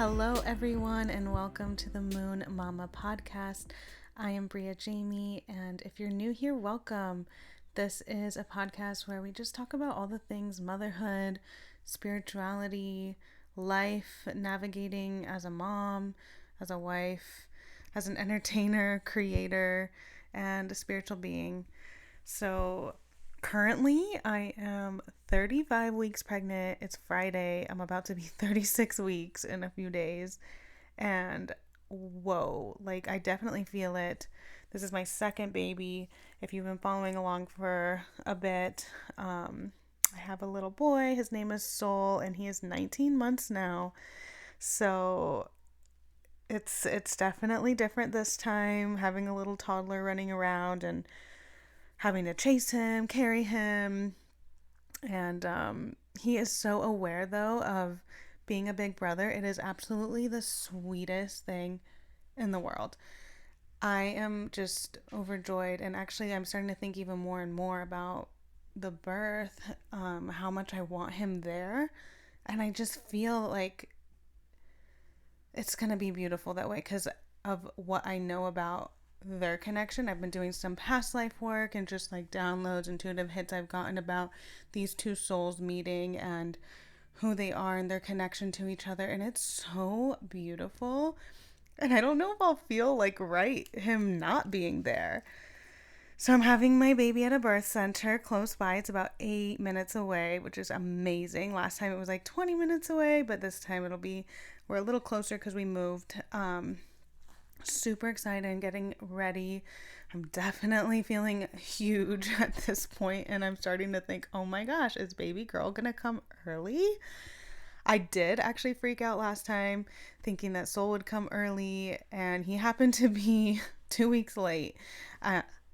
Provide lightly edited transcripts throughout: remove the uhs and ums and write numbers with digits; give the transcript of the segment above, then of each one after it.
Hello, everyone, and welcome to the Moon Mama podcast. I am BRIA Jamie, and if you're new here, welcome. This is a podcast where we just talk about all the things motherhood, spirituality, life, navigating as a mom, as a wife, as an entertainer, creator, and a spiritual being. So, currently, I am 35 weeks pregnant. It's Friday. I'm about to be 36 weeks in a few days. And whoa, like I definitely feel it. This is my second baby. If you've been following along for a bit, I have a little boy. His name is Soul, and he is 19 months now. So it's definitely different this time, having a little toddler running around and having to chase him, carry him. And he is so aware, though, of being a big brother. It is absolutely the sweetest thing in the world. I am just overjoyed. And actually, I'm starting to think even more and more about the birth, how much I want him there. And I just feel like it's going to be beautiful that way because of what I know about their connection. I've been doing some past life work and just like downloads, intuitive hits I've gotten about these two souls meeting and who they are and their connection to each other. And it's so beautiful. And I don't know if I'll feel like right him not being there. So I'm having my baby at a birth center close by. It's about 8 minutes away, which is amazing. Last time it was like 20 minutes away, but this time we're a little closer because we moved. Super excited and getting ready. I'm definitely feeling huge at this point, and I'm starting to think, oh my gosh, is baby girl gonna come early? I did actually freak out last time thinking that Soul would come early, and he happened to be 2 weeks late,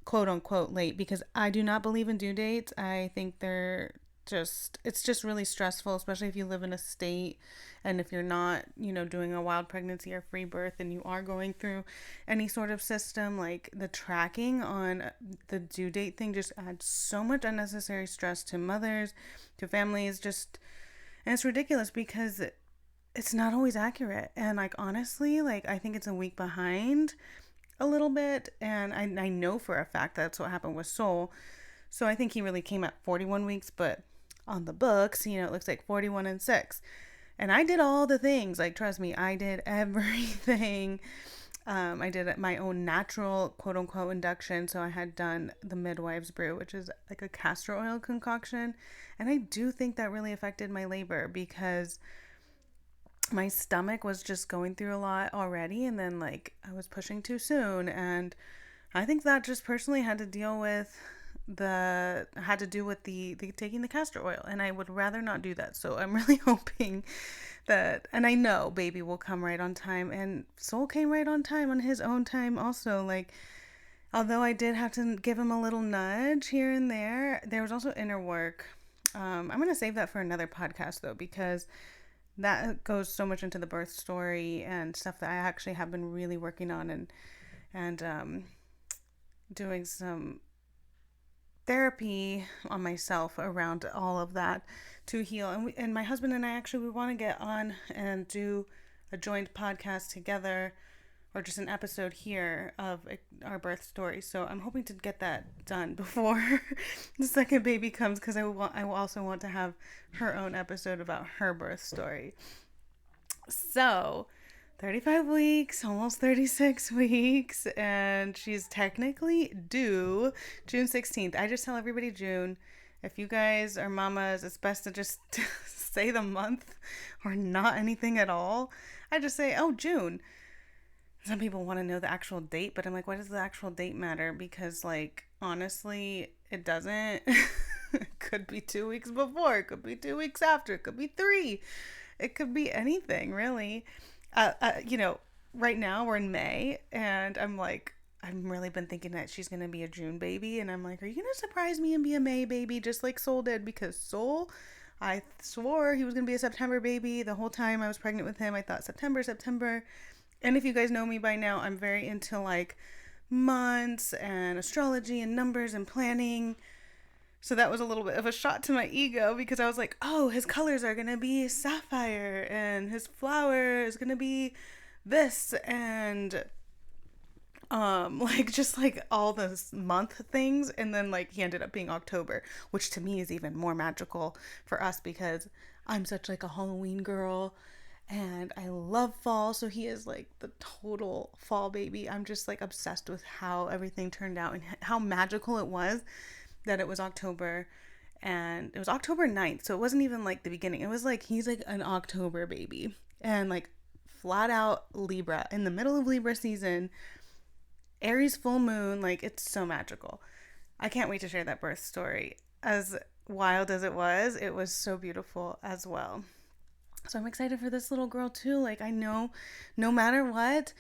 quote unquote late, because I do not believe in due dates. I think it's just really stressful, especially if you live in a state and if you're not, doing a wild pregnancy or free birth and you are going through any sort of system, like the tracking on the due date thing just adds so much unnecessary stress to mothers, to families, and it's ridiculous because it's not always accurate. And like, honestly, like I think it's a week behind a little bit. And I know for a fact that's what happened with Soul. So I think he really came at 41 weeks, but on the books, it looks like 41 and 6. And I did all the things, like, trust me, I did everything. I did my own natural, quote unquote, induction. So I had done the midwife's brew, which is like a castor oil concoction. And I do think that really affected my labor because my stomach was just going through a lot already. And then like I was pushing too soon. And I think that just personally had to do with the taking the castor oil, and I would rather not do that. So I'm really hoping that, and I know baby will come right on time, and Soul came right on time on his own time also. Like, although I did have to give him a little nudge here and there was also inner work. I'm going to save that for another podcast though, because that goes so much into the birth story and stuff that I actually have been really working on and doing some therapy on myself around all of that to heal. And my husband and I actually, we want to get on and do a joint podcast together, or just an episode here of our birth story. So I'm hoping to get that done before the second baby comes, because I will also want to have her own episode about her birth story. So 35 weeks, almost 36 weeks, and she's technically due June 16th. I just tell everybody June. If you guys are mamas, it's best to just say the month or not anything at all. I just say, oh, June. Some people want to know the actual date, but I'm like, why does the actual date matter? Because, like, honestly, it doesn't. It could be 2 weeks before. It could be 2 weeks after. It could be 3. It could be anything, really. Right now we're in May, and I've really been thinking that she's going to be a June baby. And I'm like, are you going to surprise me and be a May baby just like Soul did? Because Soul, I swore he was going to be a September baby. The whole time I was pregnant with him, I thought September. And if you guys know me by now, I'm very into like months and astrology and numbers and planning. So that was a little bit of a shot to my ego because I was like, oh, his colors are going to be sapphire and his flower is going to be this and like just like all those month things. And then like he ended up being October, which to me is even more magical for us because I'm such like a Halloween girl and I love fall. So he is like the total fall baby. I'm just like obsessed with how everything turned out and how magical it was that it was October. And it was October 9th. So it wasn't even like the beginning. It was like he's like an October baby. And like flat out Libra in the middle of Libra season, Aries full moon. Like it's so magical. I can't wait to share that birth story. As wild as it was so beautiful as well. So I'm excited for this little girl too. Like I know no matter what,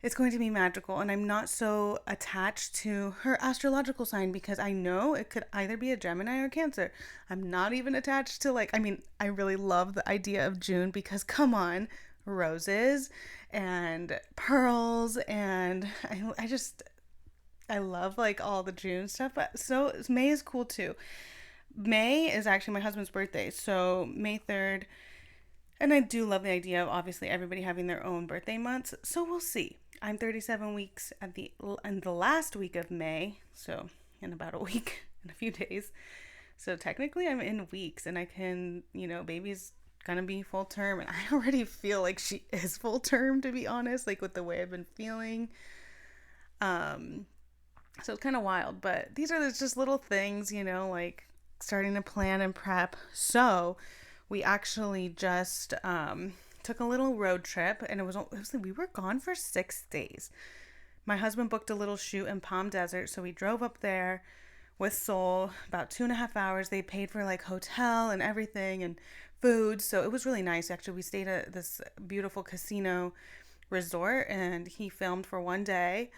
it's going to be magical. And I'm not so attached to her astrological sign because I know it could either be a Gemini or Cancer. I'm not even attached to like, I mean, I really love the idea of June because come on, roses and pearls. And I love like all the June stuff. But so May is cool too. May is actually my husband's birthday. So May 3rd. And I do love the idea of obviously everybody having their own birthday months. So we'll see. I'm 37 weeks in the last week of May. So in about a week and a few days. So technically I'm in weeks and I can, baby's gonna be full term. And I already feel like she is full term, to be honest, like with the way I've been feeling. So it's kind of wild, but these are just little things, like starting to plan and prep. So we actually just took a little road trip, and it was we were gone for 6 days. My husband booked a little shoot in Palm Desert, so we drove up there with Soul about 2.5 hours. They paid for like hotel and everything and food, so it was really nice. Actually, we stayed at this beautiful casino resort, and he filmed for 1 day,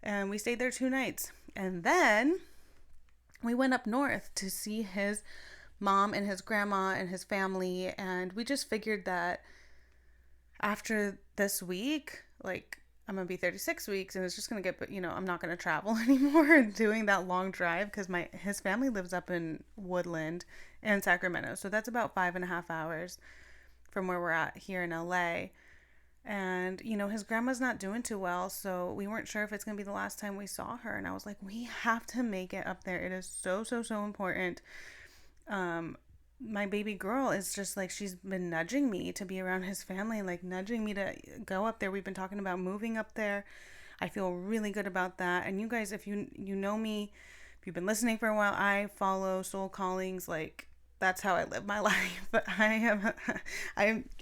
and we stayed there 2 nights, and then we went up north to see his mom and his grandma and his family. And we just figured that after this week, like I'm gonna be 36 weeks and it's just gonna get, I'm not gonna travel anymore doing that long drive because his family lives up in Woodland and Sacramento, so that's about 5.5 hours from where we're at here in LA. And his grandma's not doing too well, so we weren't sure if it's gonna be the last time we saw her. And I was like, we have to make it up there. It is so important. My baby girl is just like, she's been nudging me to be around his family, like nudging me to go up there. We've been talking about moving up there. I feel really good about that. And you guys, if you know me, if you've been listening for a while, I follow soul callings. Like that's how I live my life. But I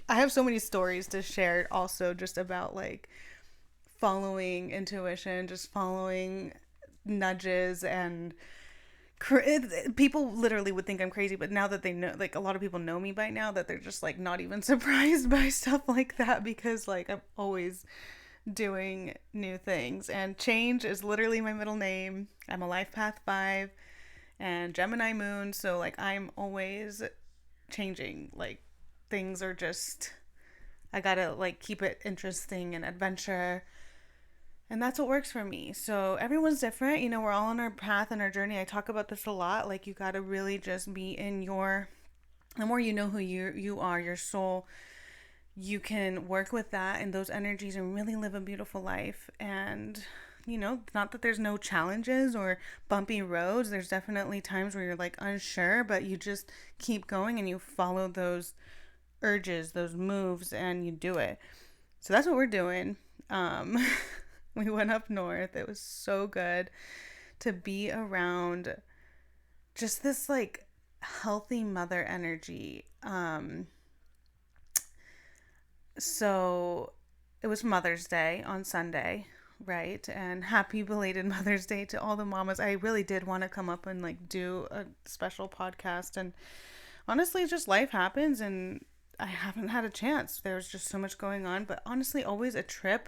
have so many stories to share also just about like following intuition, just following nudges. And people literally would think I'm crazy, but now that they know, like a lot of people know me by now, that they're just like not even surprised by stuff like that because like I'm always doing new things. And change is literally my middle name. I'm a life path 5 and Gemini moon, so like I'm always changing. Like things are just, I gotta like keep it interesting and adventure. And that's what works for me. So everyone's different. We're all on our path and our journey. I talk about this a lot. Like you got to really just be in the more you know who you are, your soul, you can work with that and those energies and really live a beautiful life. And, not that there's no challenges or bumpy roads. There's definitely times where you're like unsure, but you just keep going and you follow those urges, those moves, and you do it. So that's what we're doing. We went up north. It was so good to be around just this like healthy mother energy. So it was Mother's Day on Sunday, right? And happy belated Mother's Day to all the mamas. I really did want to come up and like do a special podcast. And honestly, just life happens and I haven't had a chance. There's just so much going on. But honestly, always a trip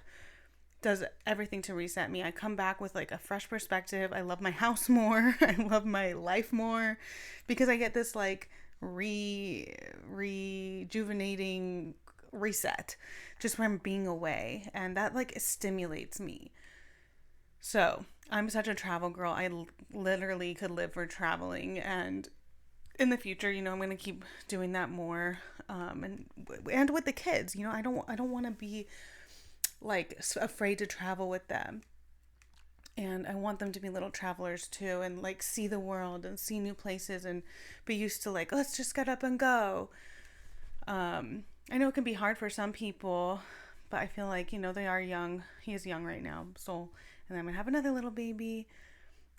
does everything to reset me. I come back with like a fresh perspective. I love my house more. I love my life more because I get this like rejuvenating reset just from being away, and that like stimulates me. So I'm such a travel girl. I literally could live for traveling, and in the future, I'm going to keep doing that more. And with the kids, I don't want to be like afraid to travel with them. And I want them to be little travelers too, and like see the world and see new places and be used to like, let's just get up and go. I know it can be hard for some people, but I feel like, they are young. He is young right now. So, and I'm going to have another little baby.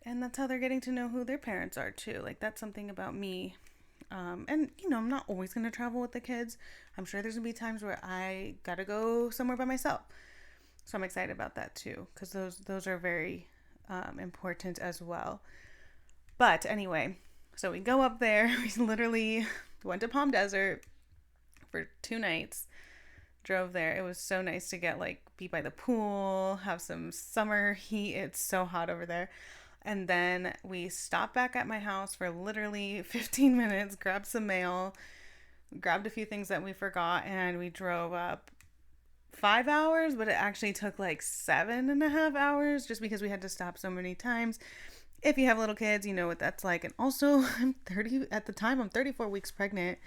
And that's how they're getting to know who their parents are too. Like, that's something about me. And, I'm not always going to travel with the kids. I'm sure there's going to be times where I got to go somewhere by myself. So I'm excited about that too, because those are very important as well. But anyway, so we go up there. We literally went to Palm Desert for 2 nights. Drove there. It was so nice to get be by the pool, have some summer heat. It's so hot over there. And then we stopped back at my house for literally 15 minutes, grabbed some mail, grabbed a few things that we forgot, and we drove up 5 hours, but it actually took 7.5 hours just because we had to stop so many times. If you have little kids, you know what that's like. And also, at the time, I'm 34 weeks pregnant.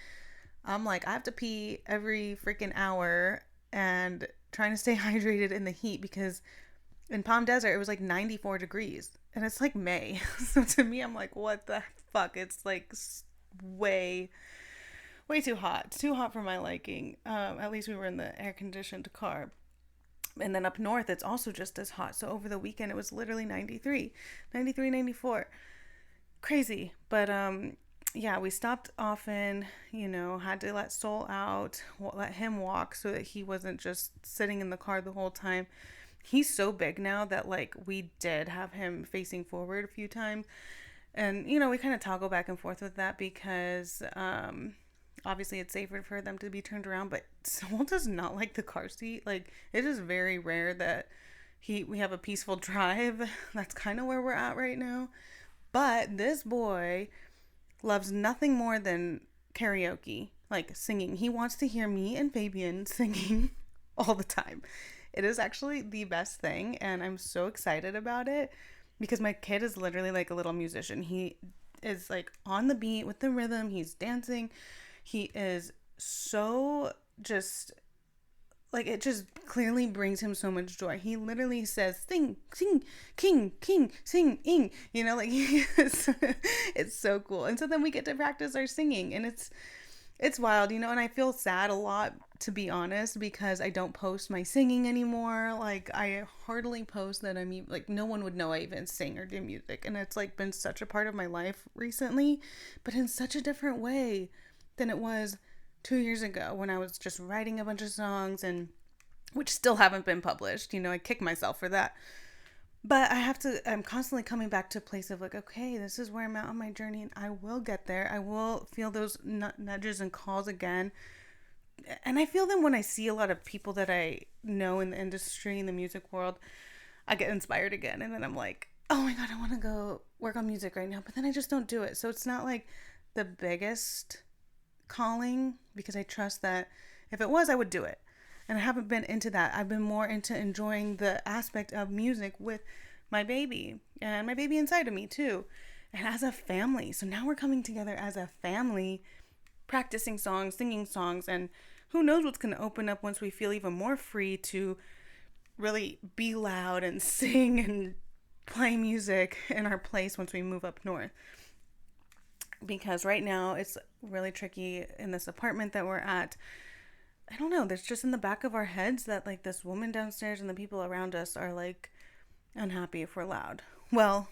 I'm I have to pee every freaking hour and trying to stay hydrated in the heat because in Palm Desert, it was 94 degrees and it's May. So to me, I'm what the fuck? It's way, way too hot. It's too hot for my liking. At least we were in the air conditioned car. And then up north, it's also just as hot. So over the weekend, it was literally 93, 94. Crazy. But, yeah, we stopped often, had to let Soul out, let him walk so that he wasn't just sitting in the car the whole time. He's so big now that we did have him facing forward a few times. And, we kind of toggle back and forth with that because obviously it's safer for them to be turned around. But Soul does not like the car seat. It is very rare that we have a peaceful drive. That's kind of where we're at right now. But this boy loves nothing more than karaoke, singing. He wants to hear me and Fabian singing all the time. It is actually the best thing, and I'm so excited about it because my kid is literally like a little musician. He is on the beat with the rhythm. He's dancing. He is so just it just clearly brings him so much joy. He literally says, sing, sing, king, sing, ing. It's so cool. And so then we get to practice our singing, and it's wild, and I feel sad a lot, to be honest, because I don't post my singing anymore. I hardly post that I'm no one would know I even sing or do music. And it's been such a part of my life recently, but in such a different way than it was 2 years ago when I was just writing a bunch of songs, and which still haven't been published. I kick myself for that. But I'm constantly coming back to a place of okay, this is where I'm at on my journey, and I will get there. I will feel those nudges and calls again. And I feel them when I see a lot of people that I know in the industry, in the music world. I get inspired again, and then I'm oh my God, I want to go work on music right now. But then I just don't do it. So it's not the biggest calling, because I trust that if it was, I would do it. And I haven't been into that. I've been more into enjoying the aspect of music with my baby and my baby inside of me too, and as a family. So now we're coming together as a family, practicing songs, singing songs, and who knows what's going to open up once we feel even more free to really be loud and sing and play music in our place once we move up north. Because right now it's really tricky in this apartment that we're at. I don't know, there's just in the back of our heads that this woman downstairs and the people around us are unhappy if we're loud. Well,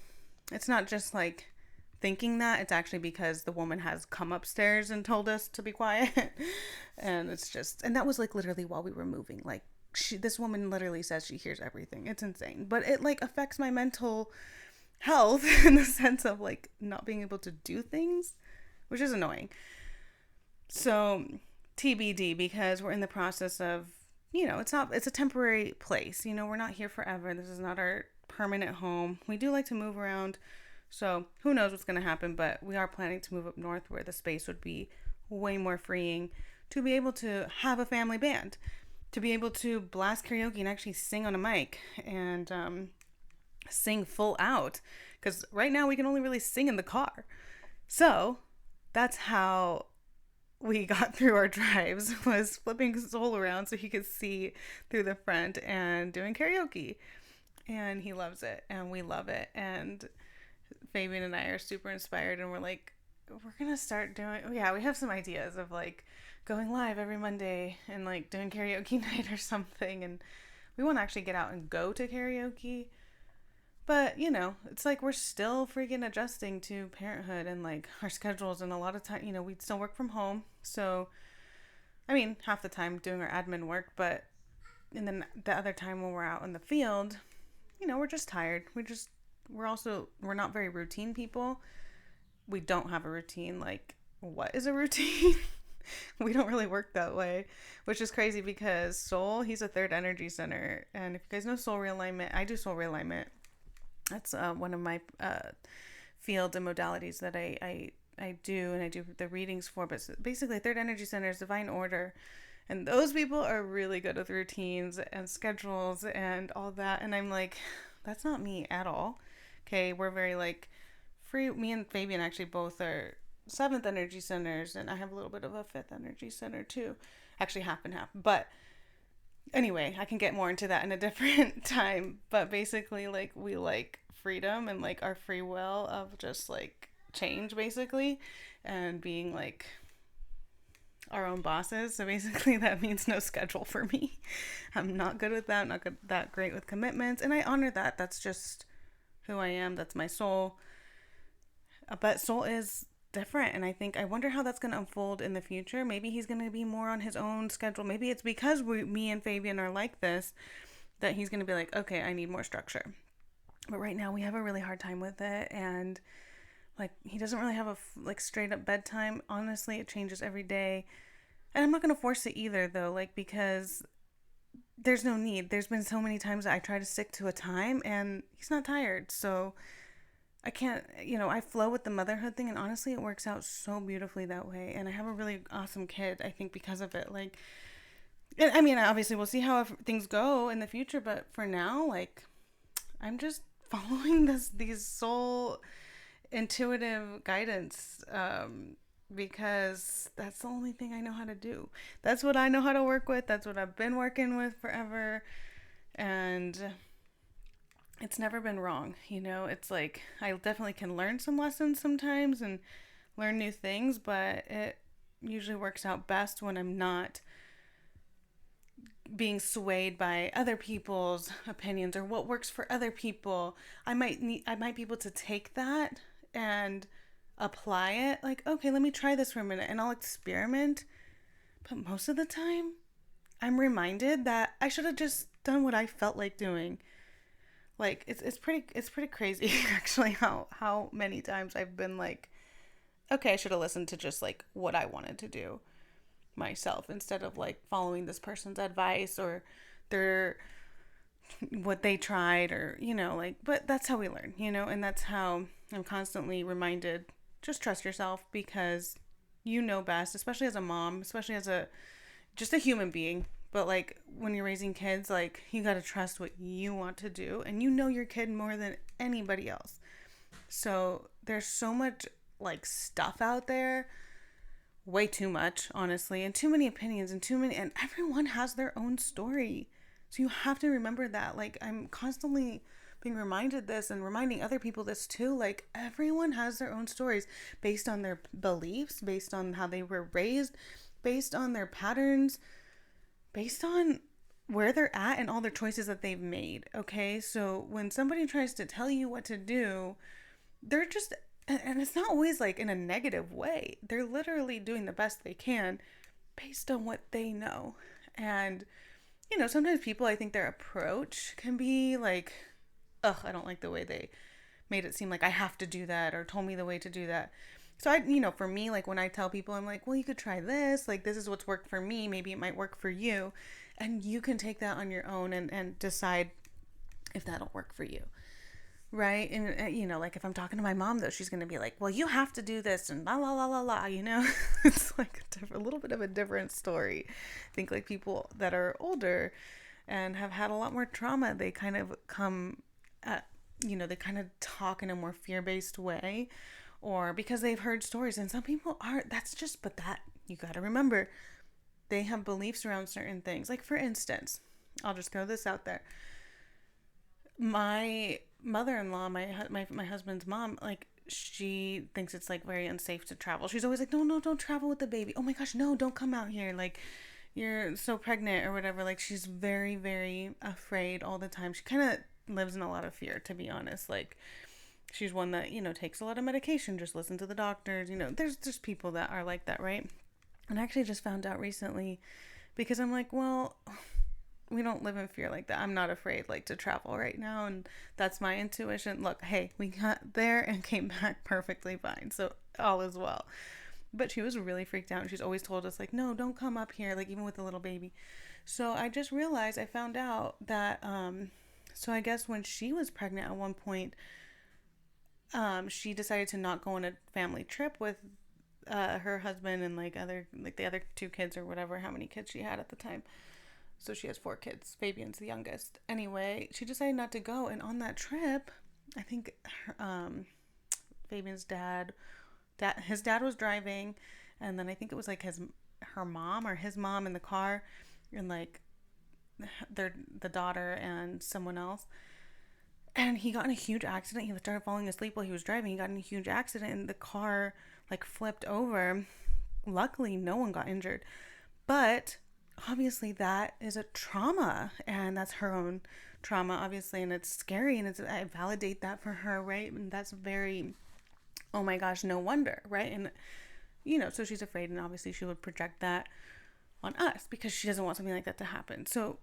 it's not just thinking that, it's actually because the woman has come upstairs and told us to be quiet. And it's just, and that was literally while we were moving. This woman literally says she hears everything. It's insane. But it affects my mental health in the sense of not being able to do things, which is annoying. So TBD, because we're in the process of, it's a temporary place. We're not here forever. This is not our permanent home. We do like to move around. So who knows what's going to happen, but we are planning to move up north where the space would be way more freeing to be able to have a family band, to be able to blast karaoke and actually sing on a mic. And sing full out, because right now we can only really sing in the car. So that's how we got through our drives, was flipping Soul around so he could see through the front and doing karaoke. And he loves it, and we love it. And Fabian and I are super inspired, and we're like, we're gonna start doing. Yeah, we have some ideas of like going live every Monday and like doing karaoke night or something. And we want to actually get out and go to karaoke. But, it's like we're still freaking adjusting to parenthood and like our schedules. And a lot of time, we still work from home. So, I mean, half the time doing our admin work. But, and then the other time when we're out in the field, we're just tired. We're not very routine people. We don't have a routine. Like, what is a routine? We don't really work that way, which is crazy because Soul, he's a third energy center. And if you guys know soul realignment, I do soul realignment. That's one of my fields and modalities that I do, and I do the readings for. But basically, third energy center is divine order. And those people are really good with routines and schedules and all that. And I'm like, that's not me at all. Okay, we're very like free. Me and Fabian actually both are seventh energy centers, and I have a little bit of a fifth energy center too. Actually, half and half. But anyway, I can get more into that in a different time. But basically, like, we like freedom and like our free will of just like change, basically, and being like our own bosses. So basically, that means no schedule for me. I'm not good with that. Not good, that great with commitments, and I honor that. That's just who I am. That's my soul. But soul is different, and I wonder how that's going to unfold in the future. Maybe he's going to be more on his own schedule. Maybe it's because me and Fabian are like this that he's going to be like, okay, I need more structure. But right now we have a really hard time with it, and like he doesn't really have a like straight up bedtime. Honestly, it changes every day, and I'm not going to force it either though, like, because there's no need. There's been so many times that I try to stick to a time and he's not tired, so I can't, I flow with the motherhood thing, and honestly, it works out so beautifully that way. And I have a really awesome kid, I think, because of it. Like, and I mean, obviously, we'll see how things go in the future, but for now, like, I'm just following these soul intuitive guidance, because that's the only thing I know how to do. That's what I know how to work with. That's what I've been working with forever, and it's never been wrong. It's like I definitely can learn some lessons sometimes and learn new things, but it usually works out best when I'm not being swayed by other people's opinions or what works for other people. I might be able to take that and apply it, like, okay, let me try this for a minute and I'll experiment. But most of the time, I'm reminded that I should have just done what I felt like doing. Like, it's pretty crazy actually how many times I've been like, okay, I should have listened to just like what I wanted to do myself instead of like following this person's advice or their what they tried, or like. But that's how we learn, and that's how I'm constantly reminded, just trust yourself, because you know best, especially as a mom, especially as just a human being. But like when you're raising kids, like you got to trust what you want to do, and your kid more than anybody else. So there's so much like stuff out there, way too much, honestly, and too many opinions and everyone has their own story. So you have to remember that. Like, I'm constantly being reminded this and reminding other people this too. Like, everyone has their own stories based on their beliefs, based on how they were raised, based on their patterns, based on where they're at and all their choices that they've made. Okay, so when somebody tries to tell you what to do, they're just, and it's not always like in a negative way, they're literally doing the best they can based on what they know. And sometimes people, I think their approach can be like, ugh, I don't like the way they made it seem like I have to do that or told me the way to do that. So for me, like when I tell people, I'm like, well, you could try this. Like, this is what's worked for me. Maybe it might work for you. And you can take that on your own and decide if that'll work for you. Right. And, like if I'm talking to my mom, though, she's going to be like, well, you have to do this and la, la, la, la, la, it's like a little bit of a different story. I think like people that are older and have had a lot more trauma, they kind of come at, they kind of talk in a more fear-based way, or because they've heard stories. And some people are, but that, you got to remember, they have beliefs around certain things. Like, for instance, I'll just throw this out there. My mother-in-law, my husband's mom, like, she thinks it's like very unsafe to travel. She's always like, no, no, don't travel with the baby. Oh my gosh, no, don't come out here. Like, you're so pregnant or whatever. Like, she's very, very afraid all the time. She kind of lives in a lot of fear, to be honest. Like, she's one that, takes a lot of medication, just listen to the doctors. There's just people that are like that, right? And I actually just found out recently, because I'm like, well, we don't live in fear like that. I'm not afraid, like, to travel right now, and that's my intuition. Look, hey, we got there and came back perfectly fine, so all is well. But she was really freaked out, and she's always told us, like, no, don't come up here, like, even with the little baby. So I just realized, I found out that so I guess when she was pregnant at one point, she decided to not go on a family trip with her husband and like the other two kids, or whatever, how many kids she had at the time. So she has 4 kids. Fabian's the youngest. Anyway, she decided not to go. And on that trip, I think Fabian's his dad was driving. And then I think it was like her mom or his mom in the car. And like the daughter and someone else. And he got in a huge accident. He started falling asleep while he was driving. He got in a huge accident and the car like flipped over. Luckily, no one got injured. But obviously that is a trauma, and that's her own trauma, obviously, and it's scary, and I validate that for her, right? And that's very, oh my gosh, no wonder, right? And so she's afraid, and obviously she would project that on us because she doesn't want something like that to happen. So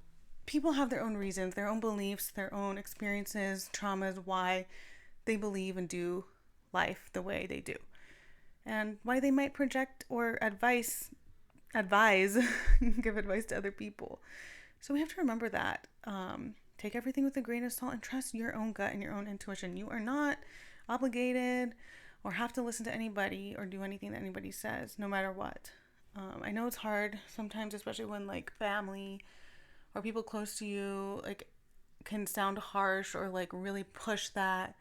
people have their own reasons, their own beliefs, their own experiences, traumas, why they believe and do life the way they do, and why they might project or advise give advice to other people. So we have to remember that. Take everything with a grain of salt and trust your own gut and your own intuition. You are not obligated or have to listen to anybody or do anything that anybody says, no matter what. I know it's hard sometimes, especially when like family or people close to you like can sound harsh or like really push that.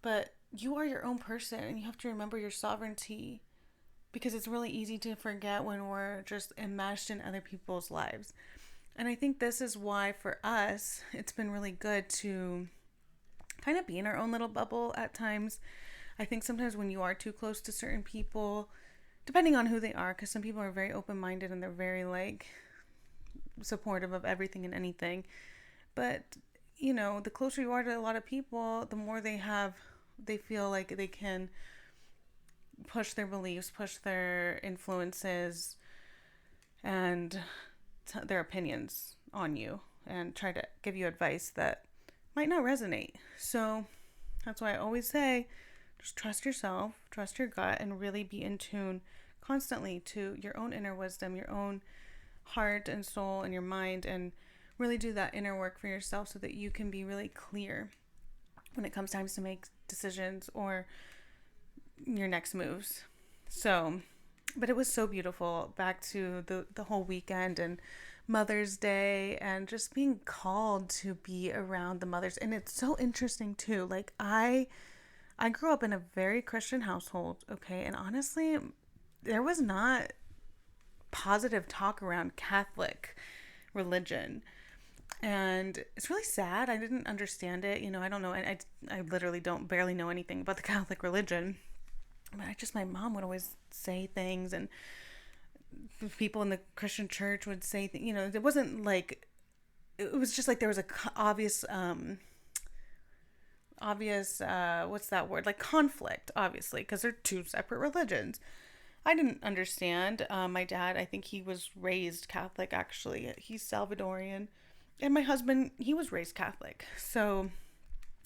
But you are your own person, and you have to remember your sovereignty, because it's really easy to forget when we're just enmeshed in other people's lives. And I think this is why for us, it's been really good to kind of be in our own little bubble at times. I think sometimes when you are too close to certain people, depending on who they are, because some people are very open-minded and they're very like supportive of everything and anything. But, the closer you are to a lot of people, the more they feel like they can push their beliefs, push their influences and their opinions on you, and try to give you advice that might not resonate. So that's why I always say, just trust yourself, trust your gut, and really be in tune constantly to your own inner wisdom, your own heart and soul and your mind, and really do that inner work for yourself so that you can be really clear when it comes time to make decisions or your next moves. So, but it was so beautiful. Back to the whole weekend and Mother's Day, and just being called to be around the mothers. And it's so interesting too. Like I grew up in a very Christian household, okay? And honestly, there was not positive talk around Catholic religion. And it's really sad. I didn't understand it. I don't know. I literally barely know anything about the Catholic religion. But my mom would always say things, and people in the Christian church would say things, it wasn't like, it was just like there was a obvious, what's that word? Like conflict, obviously, because they're two separate religions. I didn't understand. My dad, I think he was raised Catholic, actually. He's Salvadorian. And my husband, he was raised Catholic. So,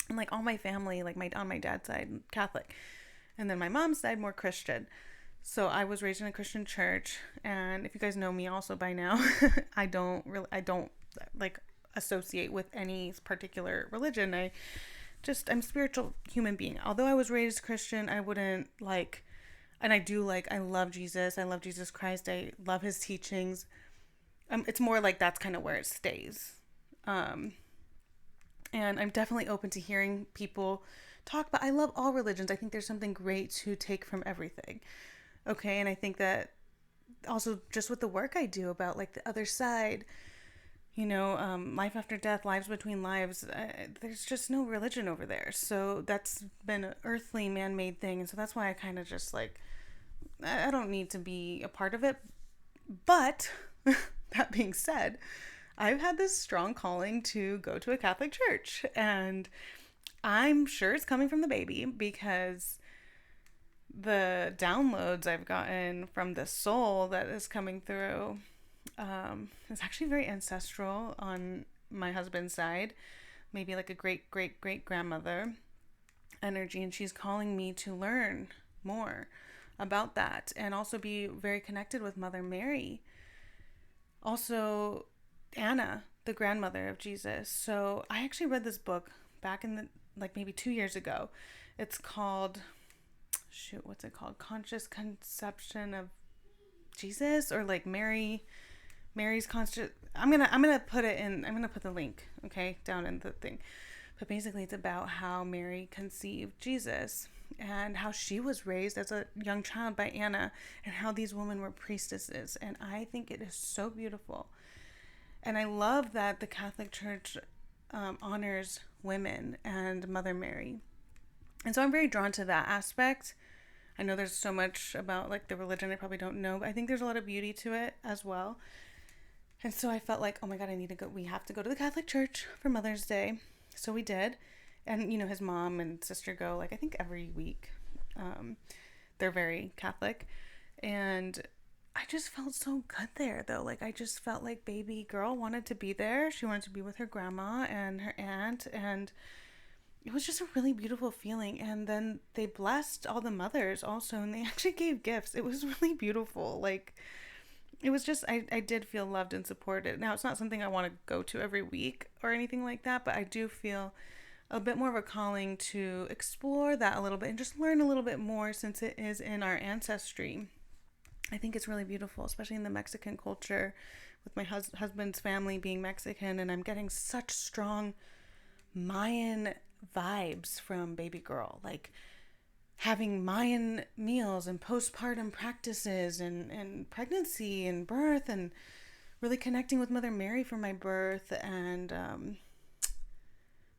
and like all my family, like on my dad's side, Catholic. And then my mom's side, more Christian. So I was raised in a Christian church. And if you guys know me also by now, I don't like associate with any particular religion. I'm a spiritual human being. Although I was raised Christian, I wouldn't like, and I love Jesus. I love Jesus Christ. I love his teachings. It's more like that's kind of where it stays. And I'm definitely open to hearing people talk, but I love all religions. I think there's something great to take from everything. Okay. And I think that also just with the work I do about like the other side, life after death, lives between lives, there's just no religion over there. So that's been an earthly man made thing. And so that's why I kind of just like, I don't need to be a part of it. But that being said, I've had this strong calling to go to a Catholic church. And I'm sure it's coming from the baby because the downloads I've gotten from the soul that is coming through is actually very ancestral on my husband's side, maybe like a great great great grandmother energy, and she's calling me to learn more about that and also be very connected with Mother Mary, also Anna, the grandmother of Jesus. So I actually read this book back in the like maybe 2 years ago. It's called what's it called? Conscious Conception of Jesus, or like Mary's conscious. I'm gonna put it in. I'm gonna put the link, okay, down in the thing. But basically, it's about how Mary conceived Jesus and how she was raised as a young child by Anna, and how these women were priestesses. And I think it is so beautiful. And I love that the Catholic Church honors women and Mother Mary. And so I'm very drawn to that aspect. I know there's so much about like the religion I probably don't know, but I think there's a lot of beauty to it as well. And so I felt like, oh my God, I need to go. We have to go to the Catholic Church for Mother's Day. So we did. And, his mom and sister go like, I think every week. They're very Catholic. And I just felt so good there though. Like I just felt like baby girl wanted to be there. She wanted to be with her grandma and her aunt, and it was just a really beautiful feeling. And then they blessed all the mothers also, and they actually gave gifts. It was really beautiful. Like it was just, I did feel loved and supported. Now it's not something I want to go to every week or anything like that, but I do feel a bit more of a calling to explore that a little bit and just learn a little bit more, since it is in our ancestry. I think it's really beautiful, especially in the Mexican culture, with my husband's family being Mexican, and I'm getting such strong Mayan vibes from baby girl, like having Mayan meals and postpartum practices and pregnancy and birth, and really connecting with Mother Mary for my birth, and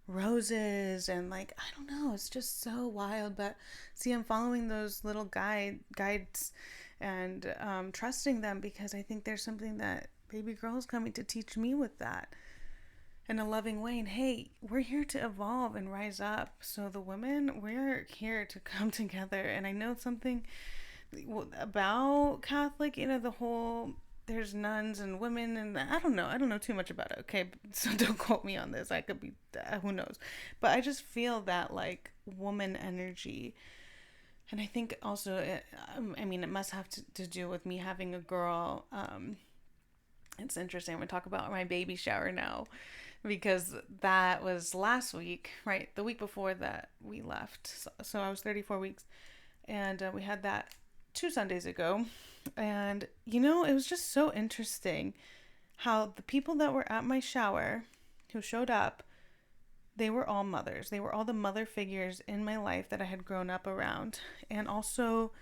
roses, and like, I don't know, it's just so wild. But see, I'm following those little guides and trusting them, because I think there's something that baby girl is coming to teach me with that in a loving way. And hey, we're here to evolve and rise up. So the women, we're here to come together. And I know something about Catholic, the whole, there's nuns and women, and I don't know too much about it, okay? So don't quote me on this. I could be, who knows? But I just feel that like woman energy. And I think also, it must have to do with me having a girl. It's interesting. I'm going to talk about my baby shower now, because that was last week, right? The week before that we left. So I was 34 weeks, and we had that 2 Sundays ago. And, it was just so interesting how the people that were at my shower who showed up, they were all mothers. They were all the mother figures in my life that I had grown up around. And also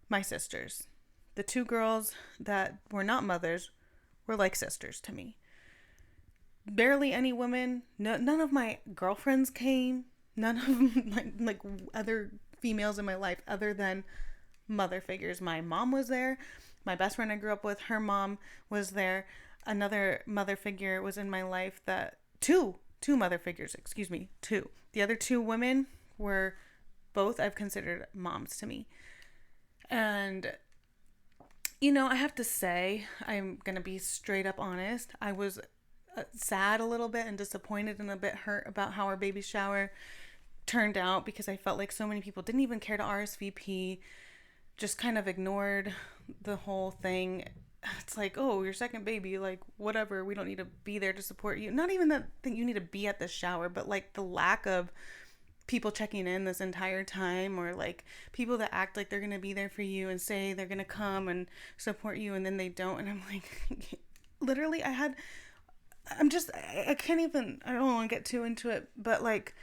my sisters. The 2 girls that were not mothers were like sisters to me. Barely any women. None of my girlfriends came. None of like other females in my life other than mother figures. My mom was there. My best friend I grew up with, her mom was there. Another mother figure was in my life that two mother figures, two. The other 2 women were both I've considered moms to me. And I have to say, I'm going to be straight up honest. I was sad a little bit and disappointed and a bit hurt about how our baby shower turned out, because I felt like so many people didn't even care to RSVP, just kind of ignored the whole thing. It's like, oh, your second baby, like, whatever, we don't need to be there to support you. Not even that you need to be at the shower, but like the lack of people checking in this entire time, or like people that act like they're going to be there for you and say they're going to come and support you, and then they don't. And I'm like, literally, I had I can't even, I don't want to get too into it, but like,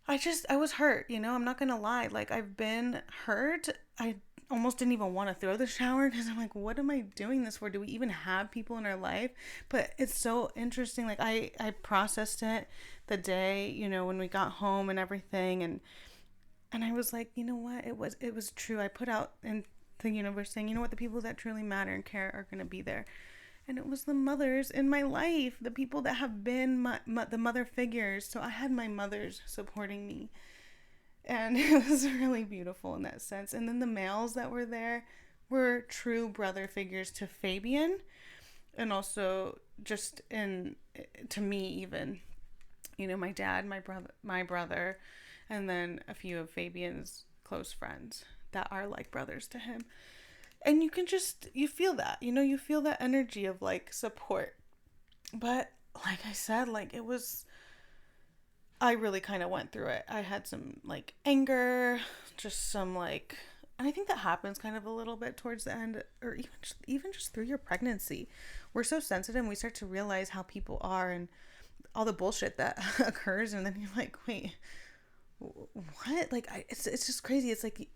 I was hurt, I'm not going to lie. Like, I've been hurt. I almost didn't even want to throw the shower because I'm like, what am I doing this for? Do we even have people in our life? But it's so interesting. Like, I processed it the day, when we got home and everything. And I was like, you know what? It was true. I put out in the universe saying, you know what? The people that truly matter and care are going to be there. And it was the mothers in my life, the people that have been the mother figures. So I had my mothers supporting me. And it was really beautiful in that sense. And then the males that were there were true brother figures to Fabian, and also just to me even. My dad, my brother, and then a few of Fabian's close friends that are like brothers to him. And you feel that, you feel that energy of like support. But like I said, like I really kind of went through it. I had some like anger, just some like, and I think that happens kind of a little bit towards the end, or even just through your pregnancy. We're so sensitive and we start to realize how people are and all the bullshit that occurs. And then you're like, wait, what? Like, it's just crazy. It's like,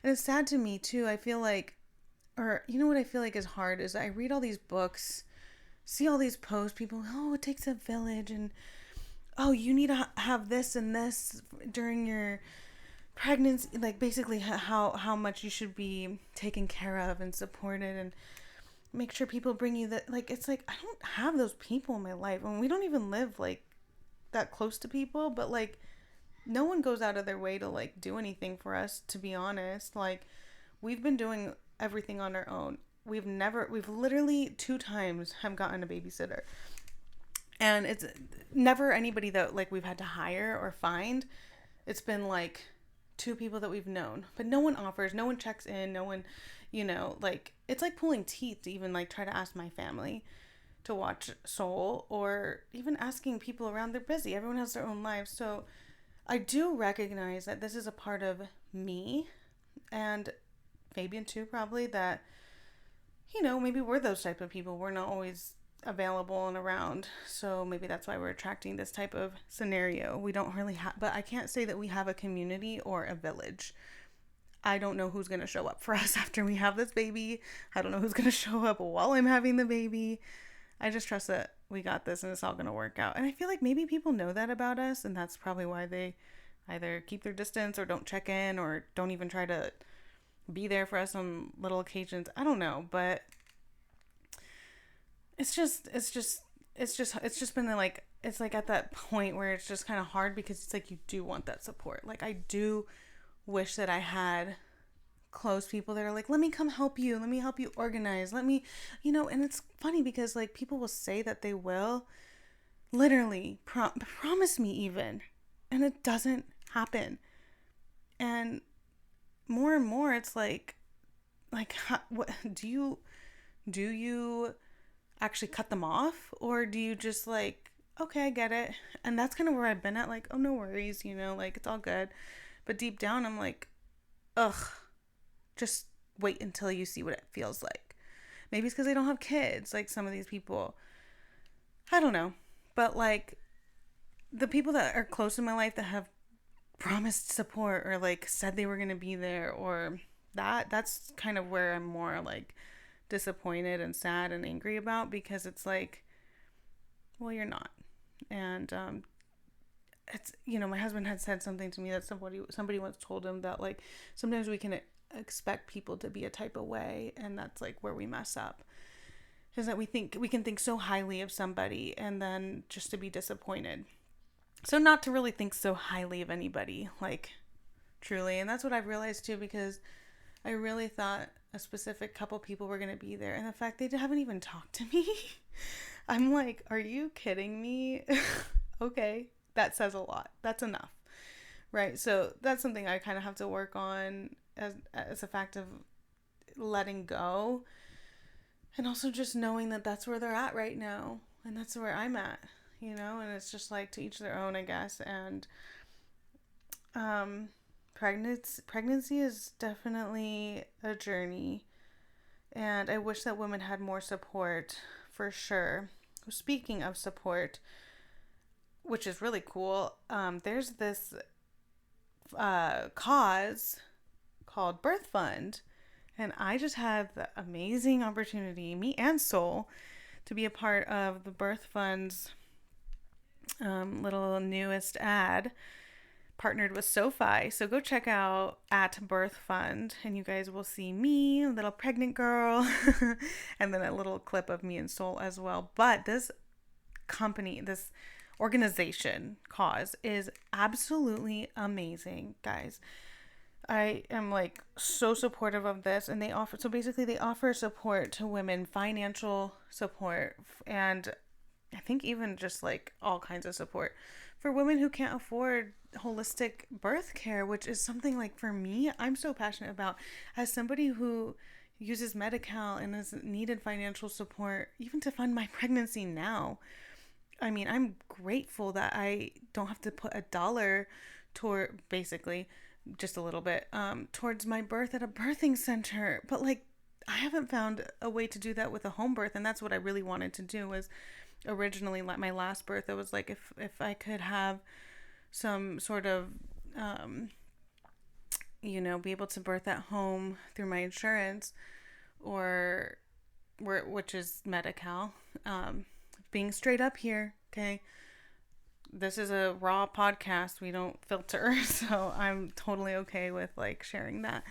and it's sad to me too. I feel like, or what I feel like is hard is I read all these books, see all these posts, people, oh, it takes a village, and oh, you need to have this and this during your pregnancy, like basically how much you should be taken care of and supported, and make sure people bring you that. Like, it's like I don't have those people in my life, and we don't even live like that close to people, but like no one goes out of their way to like do anything for us, to be honest. Like, we've been doing everything on our own. We've literally 2 times have gotten a babysitter. And it's never anybody that like we've had to hire or find. It's been like 2 people that we've known. But no one offers, no one checks in, no one, like it's like pulling teeth to even like try to ask my family to watch Soul, or even asking people around. They're busy. Everyone has their own lives. So I do recognize that this is a part of me, and Fabian too, probably, that, maybe we're those type of people. We're not always available and around. So maybe that's why we're attracting this type of scenario. We don't really have, but I can't say that we have a community or a village. I don't know who's going to show up for us after we have this baby. I don't know who's going to show up while I'm having the baby. I just trust that we got this and it's all going to work out. And I feel like maybe people know that about us, and that's probably why they either keep their distance or don't check in or don't even try to be there for us on little occasions. I don't know, but it's just been like, it's like at that point where it's just kind of hard, because it's like you do want that support. Like, I do wish that I had close people that are like, let me come help you, let me help you organize, let me, and it's funny because like people will say that they will literally promise me even, and it doesn't happen. And more it's like what do you actually cut them off, or do you just like, okay, I get it? And that's kind of where I've been at, like, oh, no worries, like it's all good. But deep down I'm like, ugh, just wait until you see what it feels like. Maybe it's because I don't have kids, like some of these people, I don't know. But like the people that are close in my life that have promised support or like said they were going to be there, or that's kind of where I'm more like disappointed and sad and angry about, because it's like, well, you're not. And it's, my husband had said something to me that somebody once told him, that like sometimes we can expect people to be a type of way, and that's like where we mess up, is that we can think so highly of somebody and then just to be disappointed. So not to really think so highly of anybody, like, truly. And that's what I've realized too, because I really thought a specific couple people were going to be there, and the fact they haven't even talked to me, I'm like, are you kidding me? Okay, that says a lot. That's enough, right? So that's something I kind of have to work on, as a fact of letting go, and also just knowing that that's where they're at right now, and that's where I'm at, and it's just like, to each their own, I guess. And pregnancy is definitely a journey, and I wish that women had more support, for sure. Speaking of support, which is really cool, there's this cause called Birth Fund. And I just had the amazing opportunity, me and Soul, to be a part of the Birth Fund's little newest ad, partnered with SoFi. So go check out at Birth Fund, and you guys will see me, a little pregnant girl, and then a little clip of me and Soul as well. But this company, this organization cause is absolutely amazing, guys. I am like so supportive of this, and they offer support to women, financial support, and I think even just like all kinds of support for women who can't afford holistic birth care, which is something like for me, I'm so passionate about as somebody who uses Medi-Cal and has needed financial support even to fund my pregnancy now. I mean, I'm grateful that I don't have to put $1 toward, basically just a little bit, towards my birth at a birthing center. But like, I haven't found a way to do that with a home birth, and that's what I really wanted to do. Was originally, like my last birth, it was like if I could have some sort of be able to birth at home through my insurance, or which is Medi-Cal. Being straight up here, okay? This is a raw podcast. We don't filter, so I'm totally okay with like sharing that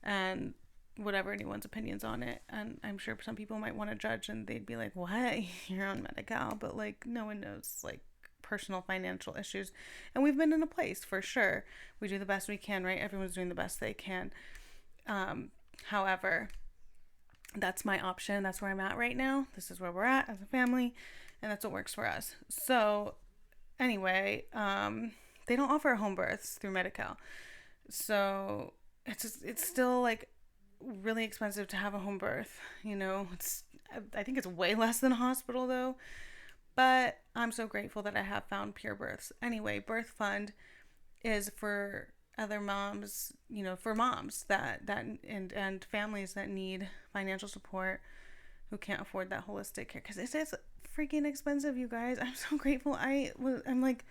and whatever anyone's opinions on it. And I'm sure some people might want to judge, and they'd be like, "What? You're on Medi-Cal," but like no one knows like personal financial issues, and we've been in a place for sure. We do the best we can, right? Everyone's doing the best they can. However, that's my option. That's where I'm at right now. This is where we're at as a family, and that's what works for us. So anyway, they don't offer home births through Medi-Cal. So it's still like really expensive to have a home birth. I think it's way less than a hospital though. But I'm so grateful that I have found Pure Births. Anyway, Birth Fund is for other moms, for moms that and families that need financial support, who can't afford that holistic care, because it is freaking expensive, you guys. I'm so grateful. I'm like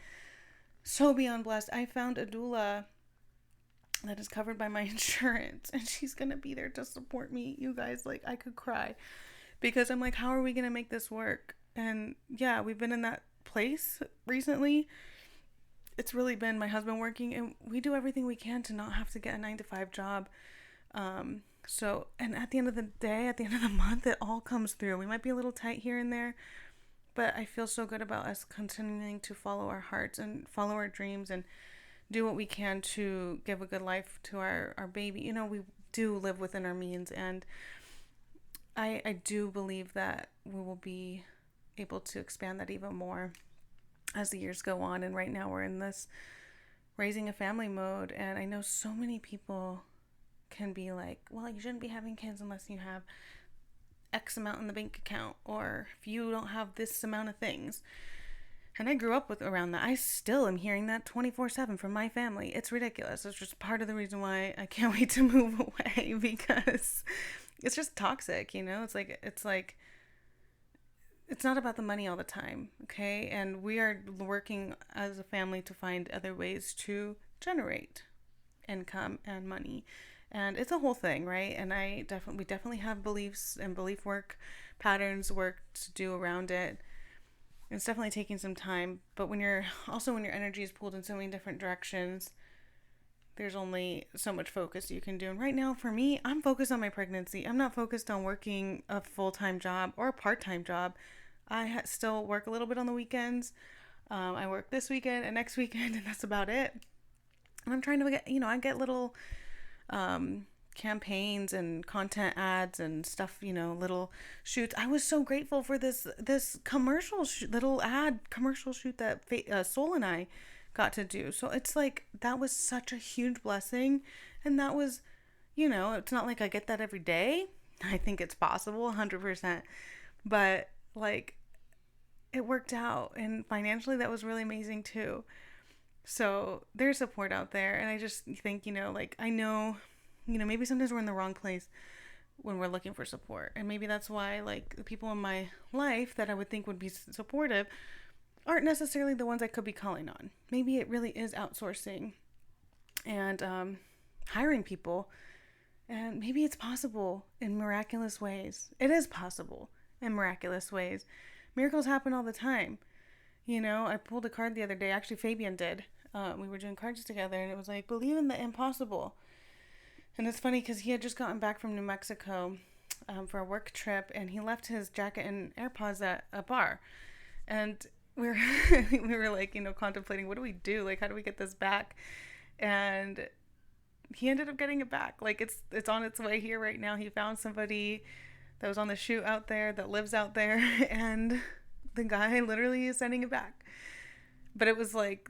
so beyond blessed. I found a doula that is covered by my insurance, and she's gonna be there to support me, you guys. Like, I could cry, because I'm like, how are we gonna make this work? And yeah, we've been in that place recently. It's really been my husband working, and we do everything we can to not have to get a 9-to-5 job. So, and at the end of the day, at the end of the month, it all comes through. We might be a little tight here and there, but I feel so good about us continuing to follow our hearts and follow our dreams and do what we can to give a good life to our baby. We do live within our means, and I do believe that we will be able to expand that even more as the years go on. And right now we're in this raising a family mode, and I know so many people can be like, well, you shouldn't be having kids unless you have X amount in the bank account, or if you don't have this amount of things. And I grew up around that. I still am hearing that 24/7 from my family. It's ridiculous. It's just part of the reason why I can't wait to move away, because it's just toxic, It's like it's not about the money all the time, okay? And we are working as a family to find other ways to generate income and money. And it's a whole thing, right? And we definitely have beliefs and belief patterns to do around it. It's definitely taking some time, but when your energy is pulled in so many different directions, there's only so much focus you can do. And right now, for me, I'm focused on my pregnancy. I'm not focused on working a full-time job or a part-time job. I still work a little bit on the weekends. I work this weekend and next weekend, and that's about it. And I'm trying to get, I get little campaigns and content ads and stuff, little shoots. I was so grateful for this commercial commercial shoot that Soul and I got to do. So it's like, that was such a huge blessing. And that was, it's not like I get that every day. I think it's possible 100%, but like, it worked out, and financially that was really amazing too. So there's support out there, and I just think, I know, maybe sometimes we're in the wrong place when we're looking for support. And maybe that's why, like, the people in my life that I would think would be supportive aren't necessarily the ones I could be calling on. Maybe it really is outsourcing and hiring people. And maybe it's possible in miraculous ways. It is possible in miraculous ways. Miracles happen all the time. You know, I pulled a card the other day. Actually, Fabian did. We were doing cards together, and it was like, believe in the impossible. And it's funny because he had just gotten back from New Mexico for a work trip, and he left his jacket and AirPods at a bar. And we were like, you know, contemplating, what do we do? Like, how do we get this back? And he ended up getting it back. Like, it's on its way here right now. He found somebody that was on the shoot out there that lives out there, and the guy literally is sending it back. But it was like,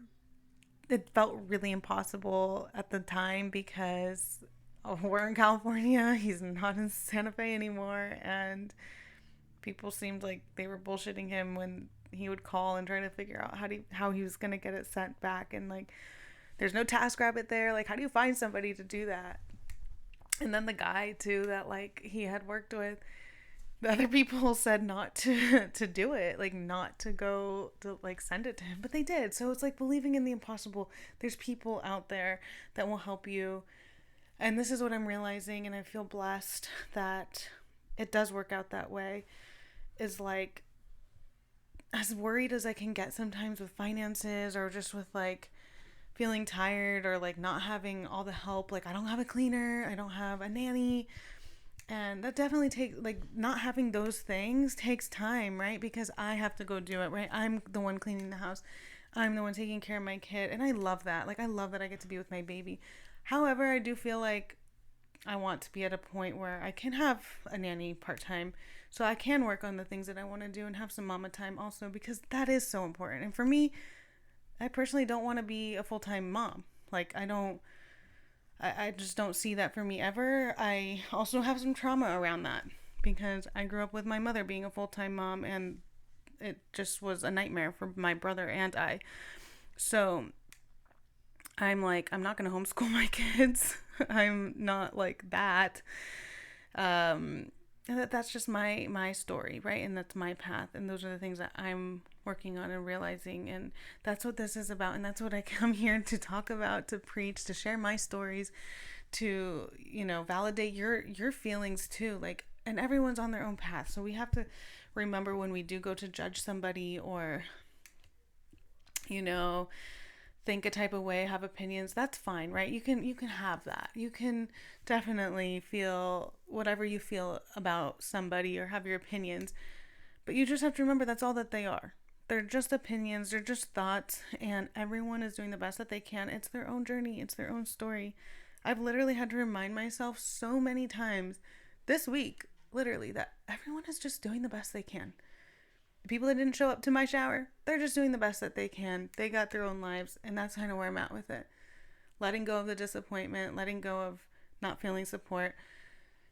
it felt really impossible at the time because we're in California. He's not in Santa Fe anymore, and people seemed like they were bullshitting him when he would call and try to figure out how he was gonna get it sent back. And like, there's no TaskRabbit there. Like, how do you find somebody to do that? And then the guy too that like he had worked with, the other people said not to do it, like not to go to like send it to him, but they did. So it's like believing in the impossible. There's people out there that will help you. And this is what I'm realizing, and I feel blessed that it does work out that way, is like, as worried as I can get sometimes with finances or just with like feeling tired or like not having all the help, like I don't have a cleaner, I don't have a nanny. And that definitely takes, like, not having those things takes time, right? Because I have to go do it, right? I'm the one cleaning the house. I'm the one taking care of my kid. And I love that. Like, I love that I get to be with my baby. However, I do feel like I want to be at a point where I can have a nanny part-time. So I can work on the things that I want to do and have some mama time also, because that is so important. And for me, I personally don't want to be a full-time mom. Like, I just don't see that for me ever. I also have some trauma around that because I grew up with my mother being a full-time mom, and it just was a nightmare for my brother and I. So I'm like, I'm not going to homeschool my kids. I'm not like that. That's just my story, right? And that's my path. And those are the things that I'm working on and realizing. And that's what this is about. And that's what I come here to talk about, to preach, to share my stories, to, you know, validate your feelings too. Like, and everyone's on their own path. So we have to remember when we do go to judge somebody or, you know, think a type of way, have opinions, that's fine, right? You can have that. You can definitely feel whatever you feel about somebody or have your opinions. But you just have to remember that's all that they are. They're just opinions, they're just thoughts, and everyone is doing the best that they can. It's their own journey, it's their own story. I've literally had to remind myself so many times this week, literally, that everyone is just doing the best they can. The people that didn't show up to my shower, they're just doing the best that they can. They got their own lives, and that's kind of where I'm at with it. Letting go of the disappointment, letting go of not feeling support,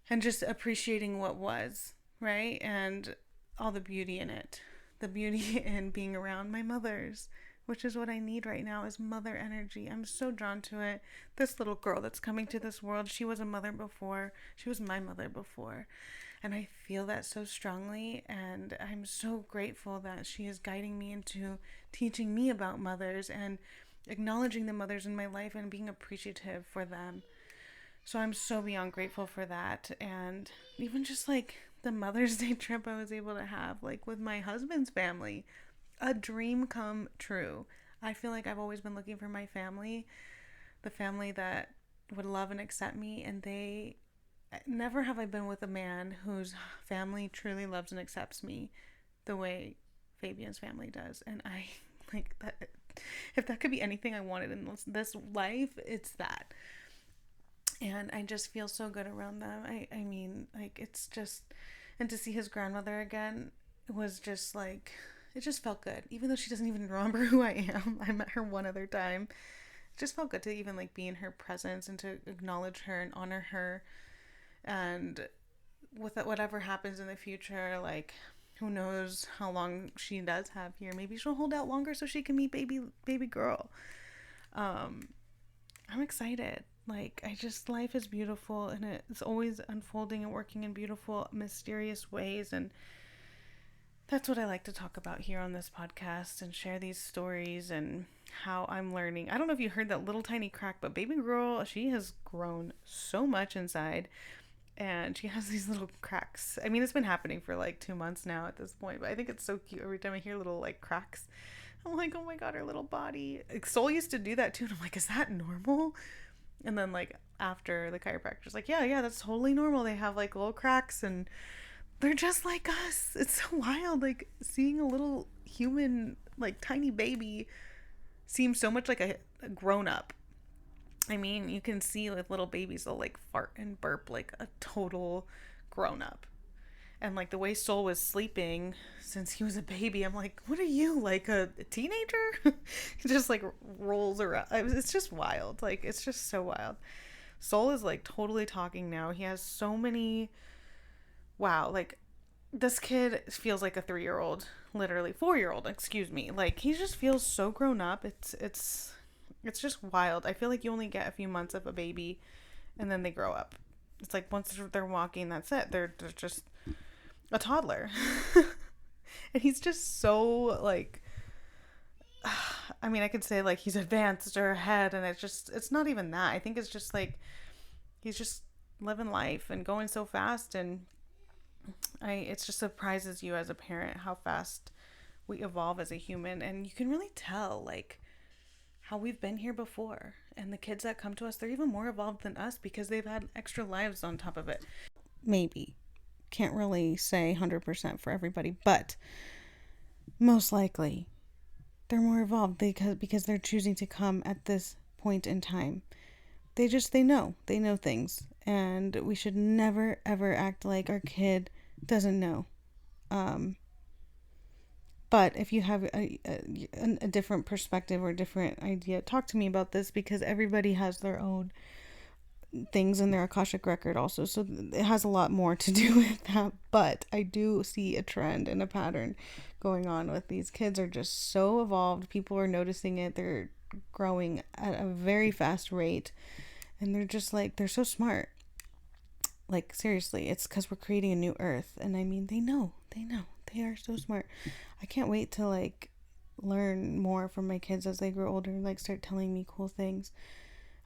and just appreciating what was, right? And all the beauty in it. The beauty in being around my mothers, which is what I need right now, is mother energy. I'm so drawn to it. This little girl that's coming to this world, she was a mother before. She was my mother before. And I feel that so strongly, and I'm so grateful that she is guiding me into teaching me about mothers and acknowledging the mothers in my life and being appreciative for them. So I'm so beyond grateful for that. And even just like the Mother's Day trip I was able to have, like with my husband's family, a dream come true. I feel like I've always been looking for my family, the family that would love and accept me, and never have I been with a man whose family truly loves and accepts me the way Fabian's family does. And I like that. If that could be anything I wanted in this life, it's that. And I just feel so good around them. I mean, like, it's just, and to see his grandmother again was just like, it just felt good. Even though she doesn't even remember who I am. I met her one other time. It just felt good to even like be in her presence and to acknowledge her and honor her. And with whatever happens in the future, like, who knows how long she does have here. Maybe she'll hold out longer so she can meet baby girl. I'm excited. Like, life is beautiful, and it's always unfolding and working in beautiful, mysterious ways. And that's what I like to talk about here on this podcast and share these stories and how I'm learning. I don't know if you heard that little tiny crack, but baby girl, she has grown so much inside, and she has these little cracks. I mean, it's been happening for like 2 months now at this point, but I think it's so cute. Every time I hear little like cracks, I'm like, oh my God, her little body. Like, Soul used to do that too. And I'm like, is that normal? And then like after the chiropractor's like, yeah, that's totally normal. They have like little cracks and they're just like us. It's so wild. Like seeing a little human, like tiny baby seems so much like a grown up. I mean, you can see like little babies, they'll like fart and burp like a total grown up. And like the way Soul was sleeping since he was a baby, I'm like, what are you, like a teenager? He just like rolls around. It's just wild. Like, it's just so wild. Soul is like totally talking now. He has so many, wow, like this kid feels like a 3-year-old, literally 4-year-old, excuse me. Like, he just feels so grown up. It's just wild. I feel like you only get a few months of a baby and then they grow up. It's like once they're walking, that's it. They're just a toddler. And he's just so like, I mean, I could say like he's advanced or ahead, and it's not even that. I think it's just like he's just living life and going so fast, and it just surprises you as a parent how fast we evolve as a human. And you can really tell like how we've been here before, and the kids that come to us, they're even more evolved than us because they've had extra lives on top of it. Maybe can't really say 100% for everybody, but most likely they're more evolved because they're choosing to come at this point in time. They know things, and we should never ever act like our kid doesn't know. But if you have a different perspective or different idea, talk to me about this, because everybody has their own things in their Akashic record also. So it has a lot more to do with that. But I do see a trend and a pattern going on with these kids are just so evolved. People are noticing it. They're growing at a very fast rate. And they're just like, they're so smart. Like, seriously, it's because we're creating a new earth. And I mean, they know. They are so smart. I can't wait to like learn more from my kids as they grow older and like start telling me cool things.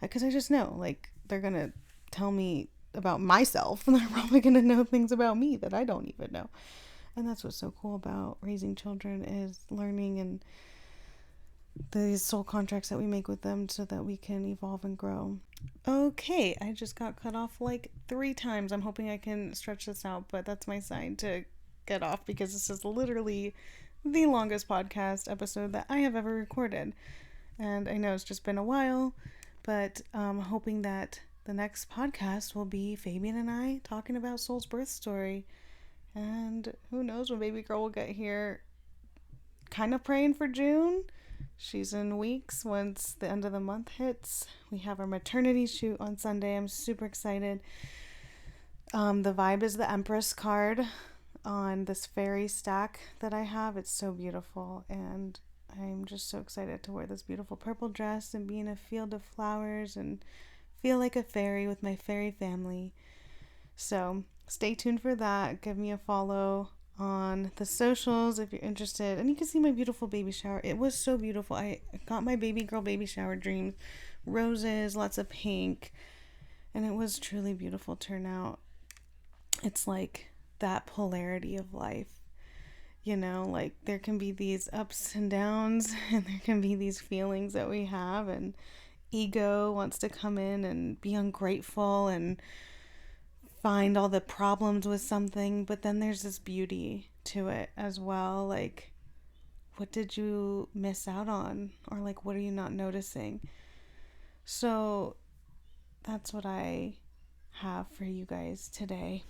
Because I just know like they're going to tell me about myself, and they're probably going to know things about me that I don't even know. And that's what's so cool about raising children, is learning and these soul contracts that we make with them so that we can evolve and grow. Okay, I just got cut off like 3 times. I'm hoping I can stretch this out, but that's my sign to get off, because this is literally the longest podcast episode that I have ever recorded. And I know it's just been a while, but I'm hoping that the next podcast will be Fabian and I talking about Soul's birth story. And who knows when baby girl will get here. Kind of praying for June. She's in weeks once the end of the month hits. We have our maternity shoot on Sunday. I'm super excited. The vibe is the Empress card on this fairy stack that I have. It's so beautiful, and I'm just so excited to wear this beautiful purple dress and be in a field of flowers and feel like a fairy with my fairy family. So stay tuned for that. Give me a follow on the socials if you're interested, and you can see my beautiful baby shower. It was so beautiful. I got my baby girl baby shower dreams, roses, lots of pink, and it was truly beautiful turnout. It's like that polarity of life, you know, like there can be these ups and downs, and there can be these feelings that we have, and ego wants to come in and be ungrateful and find all the problems with something, but then there's this beauty to it as well. Like, what did you miss out on? Or like, what are you not noticing? So that's what I have for you guys today.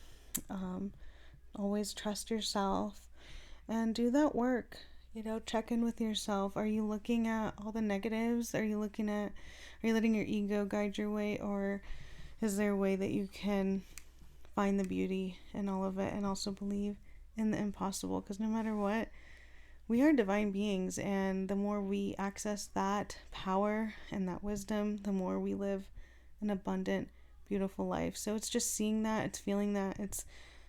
Always trust yourself and do that work. You know, check in with yourself. Are you looking at all the negatives? Are you letting your ego guide your way? Or is there a way that you can find the beauty in all of it and also believe in the impossible? Because no matter what, we are divine beings, and the more we access that power and that wisdom, the more we live an abundant, beautiful life. So it's just seeing that, it's feeling that, it's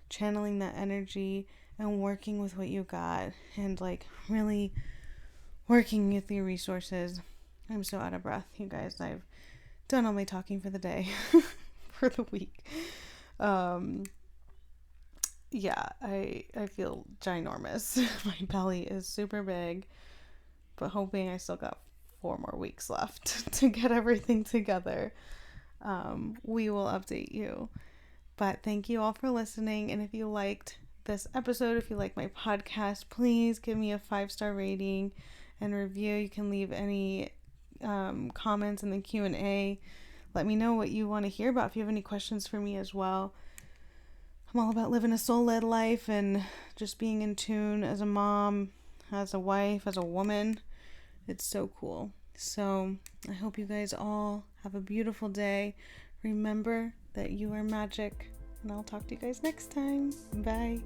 channeling that energy and working with what you got and like really working with your resources. I'm so out of breath, you guys. I've done all my talking for the day, for the week. Yeah, I feel ginormous. My belly is super big, but hoping I still got 4 more weeks left to get everything together. We will update you. But thank you all for listening. And if you liked this episode, if you like my podcast, please give me a 5-star rating and review. You can leave any comments in the Q&A. Let me know what you want to hear about. If you have any questions for me as well. I'm all about living a soul-led life and just being in tune as a mom, as a wife, as a woman. It's so cool. So I hope you guys all have a beautiful day. Remember that you are magic, and I'll talk to you guys next time. Bye.